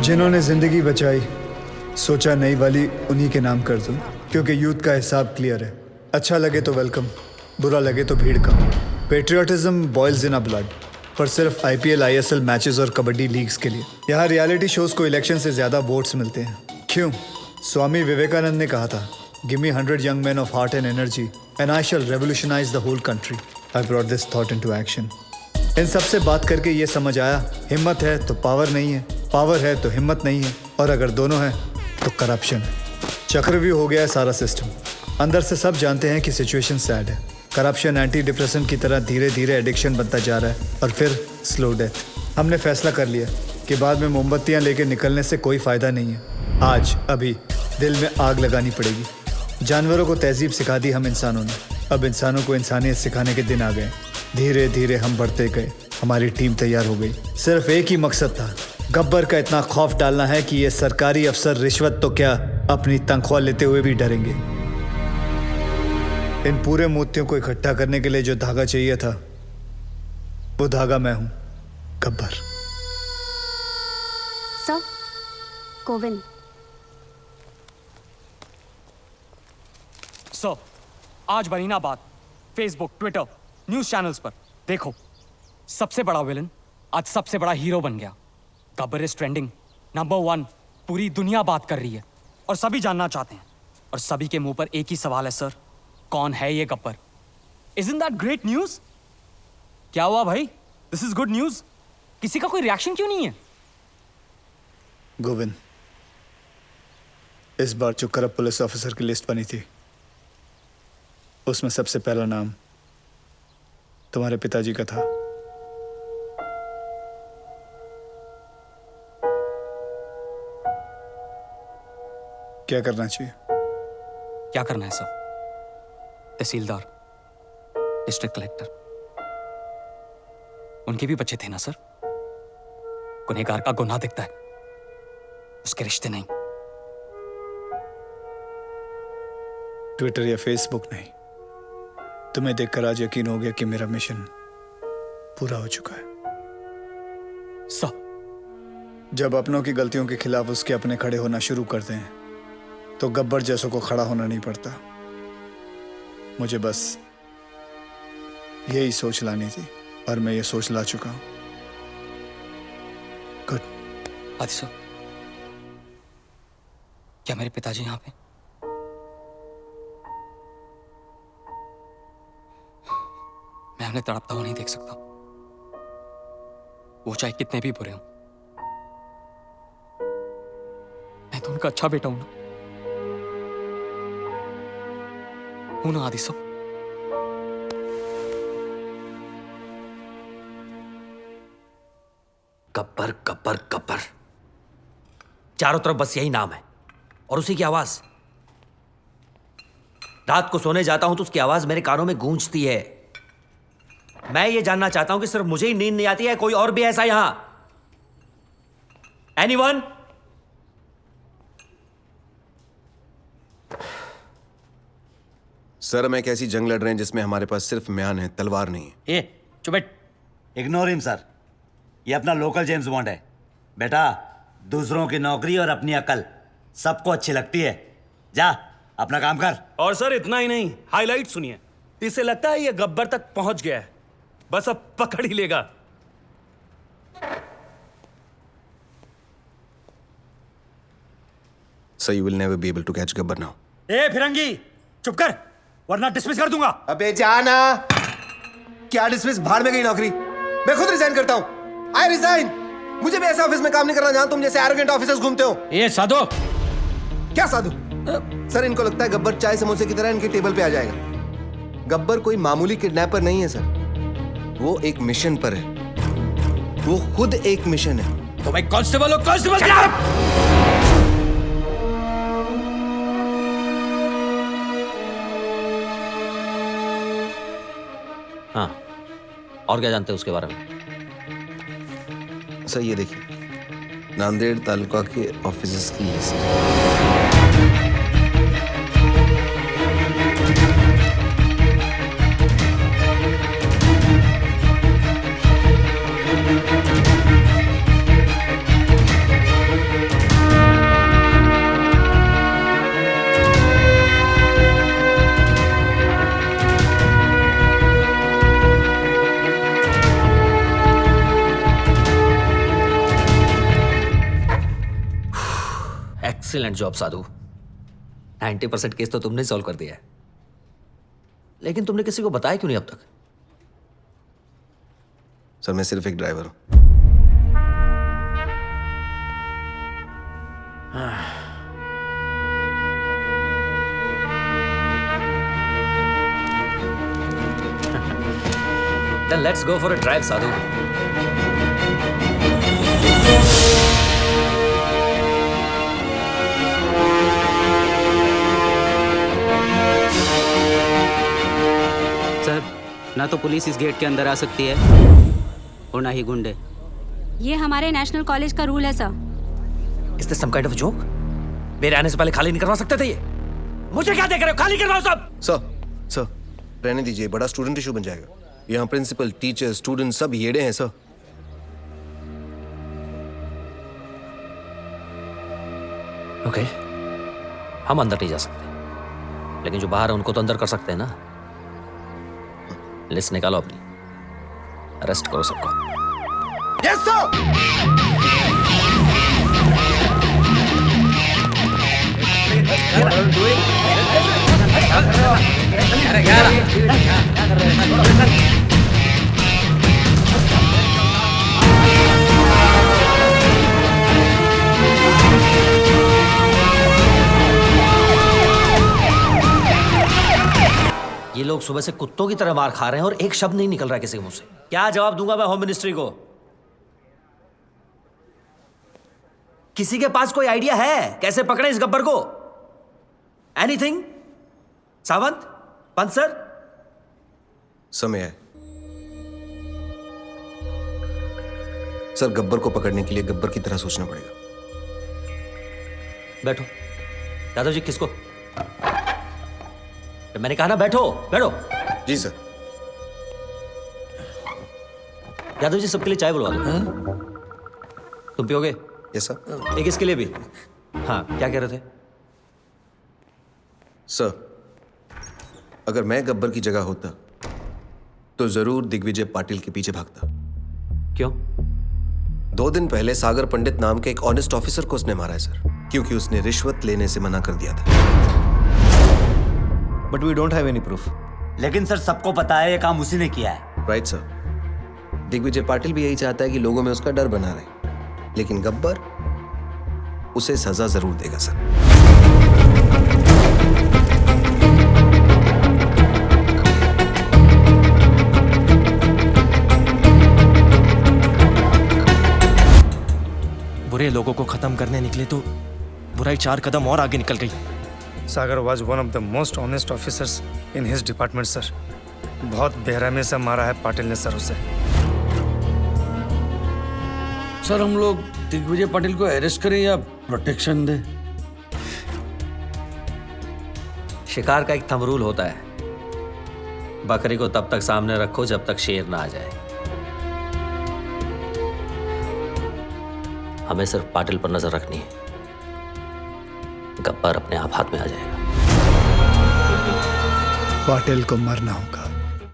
जिन्होंने जिंदगी बचाई, सोचा नई वाली उन्हीं के नाम कर दूं, क्योंकि यूथ का हिसाब क्लियर है। अच्छा लगे तो वेलकम, बुरा लगे तो भीड़ का। Patriotism boils in a blood, पर सिर्फ IPL ISL मैचेस और कबड्डी लीग्स के लिए। यहाँ रियलिटी शोज को इलेक्शन से ज्यादा वोट्स मिलते हैं। क्यों? स्वामी विवेकानंद ने कहा था, give me 100 young men of heart and energy and I shall revolutionize the whole country. I brought this thought into action. इन सब से बात करके ये समझ आया, हिम्मत है तो पावर नहीं है, पावर है तो हिम्मत नहीं है, और अगर दोनों है तो करप्शन है। चक्रव्यूह हो गया है सारा सिस्टम। अंदर से सब जानते हैं कि सिचुएशन सैड है। करप्शन एंटी डिप्रेशन की तरह धीरे धीरे एडिक्शन बनता जा रहा है और फिर स्लो डेथ। हमने फैसला कर लिया कि बाद में मोमबत्तियां लेके निकलने से कोई फायदा नहीं है। आज अभी दिल में आग लगानी पड़ेगी। जानवरों को तहजीब सिखा दी हम इंसानों ने, अब इंसानों को इंसानियत सिखाने के दिन आ गए। धीरे धीरे हम बढ़ते गए, हमारी टीम तैयार हो गई। सिर्फ एक ही मकसद था, गब्बर का इतना खौफ डालना है कि ये सरकारी अफसर रिश्वत तो क्या अपनी तनख्वाह लेते हुए भी डरेंगे। इन पूरे मोतियों को इकट्ठा करने के लिए जो धागा चाहिए था, वो धागा मैं हूं, गब्बर। सर, कोविन। सर, आज बनी ना बात फेसबुक, ट्विटर, न्यूज चैनल्स पर। देखो, सबसे बड़ा विलन आज सबसे बड़ा हीरो बन गया। Gabbar is trending, number 1। पूरी दुनिया बात कर रही है और सभी जानना चाहते हैं, और सभी के मुंह पर एक ही सवाल है, सर, कौन है ये Gabbar? Isn't that great news? क्या हुआ भाई? This is good news. किसी का कोई रिएक्शन क्यों नहीं है? गोविंद, इस बार जो करप्ट पुलिस ऑफिसर की लिस्ट बनी थी, उसमें सबसे पहला नाम तुम्हारे पिताजी का था। क्या करना चाहिए? क्या करना है सर? तहसीलदार, डिस्ट्रिक्ट कलेक्टर, उनके भी बच्चे थे ना सर। गुनहगार का गुनाह दिखता है, उसके रिश्ते नहीं। ट्विटर या फेसबुक नहीं, तुम्हें देखकर आज यकीन हो गया कि मेरा मिशन पूरा हो चुका है। सर, जब अपनों की गलतियों के खिलाफ उसके अपने खड़े होना शुरू करते हैं, तो गब्बर जैसों को खड़ा होना नहीं पड़ता। मुझे बस यही सोच लानी थी, और मैं ये सोच ला चुका हूं। गुड। आदि सर, क्या मेरे पिताजी यहां पे? मैं उन्हें तड़पता हुआ नहीं देख सकता, वो चाहे कितने भी बुरे हों। मैं तो उनका अच्छा बेटा हूं ना, आदि सब। गब्बर गब्बर गब्बर, चारों तरफ बस यही नाम है और उसी की आवाज। रात को सोने जाता हूं तो उसकी आवाज मेरे कानों में गूंजती है। मैं ये जानना चाहता हूं कि सिर्फ मुझे ही नींद नहीं आती है, कोई और भी ऐसा यहां? एनीवन? सर, हम एक ऐसी जंग लड़ रहे हैं जिसमें हमारे पास सिर्फ म्यान है, तलवार नहीं है। ए चुप बैठ। इग्नोर हिम सर, ये अपना लोकल जेम्स बॉन्ड है। बेटा, दूसरों की नौकरी और अपनी अकल सबको अच्छी लगती है। जा अपना काम कर। और सर इतना ही नहीं, हाईलाइट सुनिए। इससे लगता है ये गब्बर तक पहुंच गया है, बस अब पकड़ ही लेगा। So you will never be able to catch Gabbar now. ए फिरंगी, चुप कर वरना डिसमिस कर दूंगा। अबे जाना। क्या डिसमिस? भाड़ में गई नौकरी। मैं खुद रिजाइन करता हूं। I resign. मुझे भी ऐसे ऑफिस में काम नहीं करना जहां तुम जैसे एरोगेंट ऑफिसर्स घूमते हो। ए साधु। क्या साधु? सर, इनको लगता है गब्बर चाय समोसे की तरह इनके टेबल पे आ जाएगा। गब्बर कोई मामूली किडनैपर नहीं है सर, वो एक मिशन पर है। वो खुद एक मिशन है। तो भाई कांस्टेबल हो, कांस्टेबल। हाँ, और क्या जानते हो उसके बारे में? सर ये देखिए, नांदेड़ तालुका के ऑफिसर्स की लिस्ट। एक्सीलेंट जॉब साधु। 90% केस तो तुमने सॉल्व कर दिया है, लेकिन तुमने किसी को बताया क्यों नहीं अब तक? सर मैं सिर्फ एक ड्राइवर हूं। Then let's go for a drive, Sadhu. Sir, ना तो पुलिस इस गेट के अंदर आ सकती है और ना ही गुंडे। ये हमारे नेशनल कॉलेज का रूल है sir. Is this some kind of a joke? मेरे आने से पहले खाली नहीं करवा सकते थे ये? मुझे क्या देख रहे हो? खाली करवाओ सब। सर रहने दीजिए, बड़ा स्टूडेंट इशू बन जाएगा। यहाँ प्रिंसिपल, टीचर, स्टूडेंट सब येड़े हैं सर। ओके, हम अंदर नहीं जा सकते, लेकिन जो बाहर है उनको तो अंदर कर सकते हैं ना। लिस्ट निकालो अपनी, अरेस्ट करो सबको। Yes sir. ये लोग सुबह से कुत्तों की तरह मार खा रहे हैं और एक शब्द नहीं निकल रहा है किसी के मुंह से। क्या जवाब दूंगा मैं होम मिनिस्ट्री को? किसी के पास कोई आइडिया है कैसे पकड़े इस गब्बर को? एनीथिंग? सावंत, पंत सर? समय है सर, गब्बर को पकड़ने के लिए गब्बर की तरह सोचना पड़ेगा। बैठो। यादव जी, किसको? मैंने कहा ना बैठो, बैठो। जी सर। यादव जी, सबके लिए चाय बुलवा दो। तुम पियोगे? Yes sir. एक इसके लिए भी। हाँ, क्या कह रहे थे? सर, अगर मैं गब्बर की जगह होता तो जरूर दिग्विजय पाटिल के पीछे भागता। क्यों? 2 दिन पहले सागर पंडित नाम के एक ऑनेस्ट ऑफिसर को उसने मारा है सर, क्योंकि उसने रिश्वत लेने से मना कर दिया था। But we don't have any proof. लेकिन सर सबको पता है ये काम उसी ने किया है। Right sir. दिग्विजय पाटिल भी यही चाहता है कि लोगों में उसका डर बना रहे, लेकिन गब्बर उसे सजा जरूर देगा सर। बुरे लोगों को खत्म करने निकले तो बुराई 4 कदम और आगे निकल गई। सागर was one of the most honest officers in his department, sir. बहुत बेरहमी से मारा है पाटिल ने सर उसे। सर, हम लोग दिग्विजय पाटिल को अरेस्ट करें या प्रोटेक्शन दें? शिकार का एक थंब रूल होता है, बकरी को तब तक सामने रखो जब तक शेर ना आ जाए। हमें सिर्फ पाटिल पर नजर रखनी है, गब्बर अपने आप हाथ में आ जाएगा। पाटिल को मरना होगा।